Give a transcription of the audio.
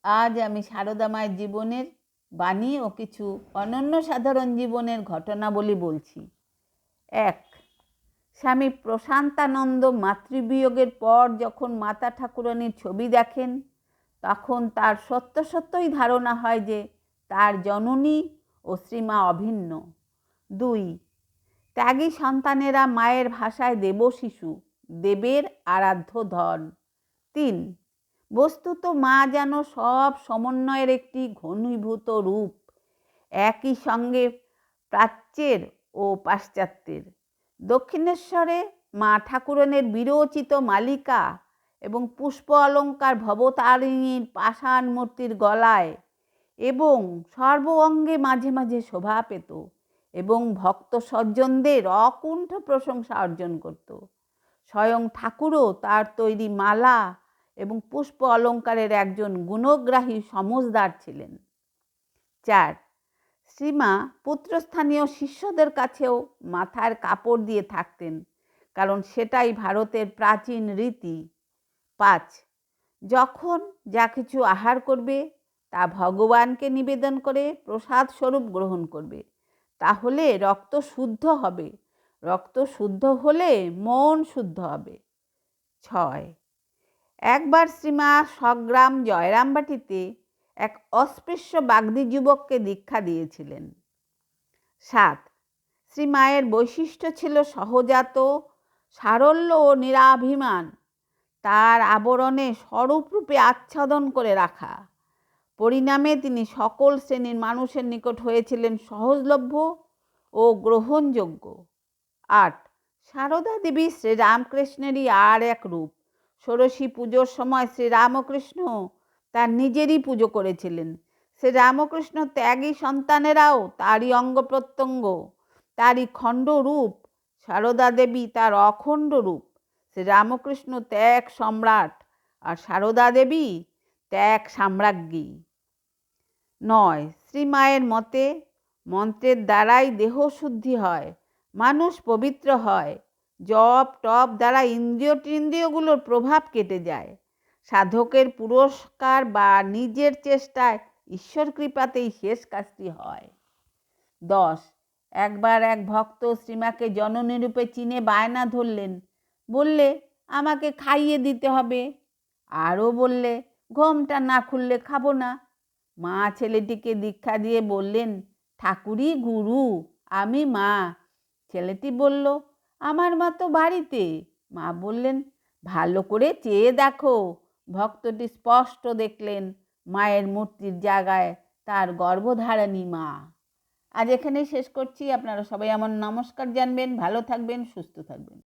আজ আমি সারদা মায়ের জীবনের বাণী ও কিছু অনন্য সাধারণ জীবনের ঘটনাবলী বলছি। 1. স্বামী প্রশান্তানন্দ মাতৃবিয়োগের পর যখন মাতা ঠাকুরানীর ছবি দেখেন, তখন তার সত্যই ধারণা হয় যে তার জননী ও শ্রীমা অভিন্ন। 2. ত্যাগী সন্তানেরা মায়ের ভাষায় দেবশিশু, দেবের আরাধ্য ধন। 3. বস্তুত মা যেন সব সমন্বয়ের একটি ঘনীভূত রূপ, একই সঙ্গে প্রাচ্যের ও পাশ্চাত্যের। দক্ষিণেশ্বরে মা ঠাকুরানীর বিরচিত মালিকা এবং পুষ্প অলঙ্কার ভবতারিণীর পাষাণ মূর্তির গলায় এবং সর্ব অঙ্গে মাঝে মাঝে শোভা পেত এবং ভক্ত সজ্জনদের অকুণ্ঠ প্রশংসা অর্জন করত। স্বয়ং ঠাকুরও তার তৈরি মালা এবং পুষ্প অলঙ্কারের একজন গুণগ্রাহী সমজদার ছিলেন। 4. শ্রীমা পুত্রস্থানীয় শিষ্যদের কাছেও মাথার কাপড় দিয়ে থাকতেন, কারণ সেটাই ভারতের প্রাচীন রীতি। 5. যখন যা কিছু আহার করবে তা ভগবানকে নিবেদন করে প্রসাদ স্বরূপ গ্রহণ করবে, তাহলে রক্ত শুদ্ধ হবে, রক্ত শুদ্ধ হলে মন শুদ্ধ হবে। 6. একবার শ্রীমা স্বগ্রাম জয়রামবাটিতে এক অস্পৃশ্য বাগদি যুবককে দীক্ষা দিয়েছিলেন। 7. শ্রীমায়ের বৈশিষ্ট্য ছিল সহজাত সারল্য ও নিরাভিমান, তার আবরণে স্বরূপরূপে আচ্ছাদন করে রাখা। পরিণামে তিনি সকল শ্রেণীর মানুষের নিকট হয়েছিলেন সহজলভ্য ও গ্রহণযোগ্য। 8. সারদা দেবী শ্রীরামকৃষ্ণেরই আর এক রূপ। ষোড়শী পুজোর সময় শ্রীরামকৃষ্ণ তার নিজেরই পুজো করেছিলেন। শ্রীরামকৃষ্ণ ত্যাগী সন্তানেরাও তারই অঙ্গ প্রত্যঙ্গ, তারই খণ্ড রূপ। সারদা দেবী তার অখণ্ড রূপ। শ্রীরামকৃষ্ণ ত্যাগ সম্রাট আর সারদা দেবী ত্যাগ সাম্রাজ্ঞী। 9. শ্রীমায়ের মতে মন্ত্রের দ্বারাই দেহশুদ্ধি হয়, মানুষ পবিত্র হয়, জপ টপ দ্বারা ইন্দ্রিয়গুলোর প্রভাব কেটে যায়, সাধকের পুরস্কার বা নিজের চেষ্টায় ঈশ্বর কৃপাতেই শেষ কাজটি হয়। 10. একবার এক ভক্ত শ্রীমাকে জননী রূপে চিনে বায়না ধরলেন, বললে আমাকে খাইয়ে দিতে হবে, আরও বললে ঘোমটা না খুললে খাবো না। মা ছেলেটিকে দীক্ষা দিয়ে বললেন, ঠাকুরই গুরু, আমি মা। ছেলেটি বলল, আমার মা তো বাড়িতে। মা বললেন, ভালো করে চেয়ে দেখো। ভক্তটি স্পষ্ট দেখলেন মায়ের মূর্তির জায়গায় তার গর্ভধারিণী মা। আজ এখানেই শেষ করছি। আপনারা সবাই আমার নমস্কার জানবেন। ভালো থাকবেন, সুস্থ থাকবেন।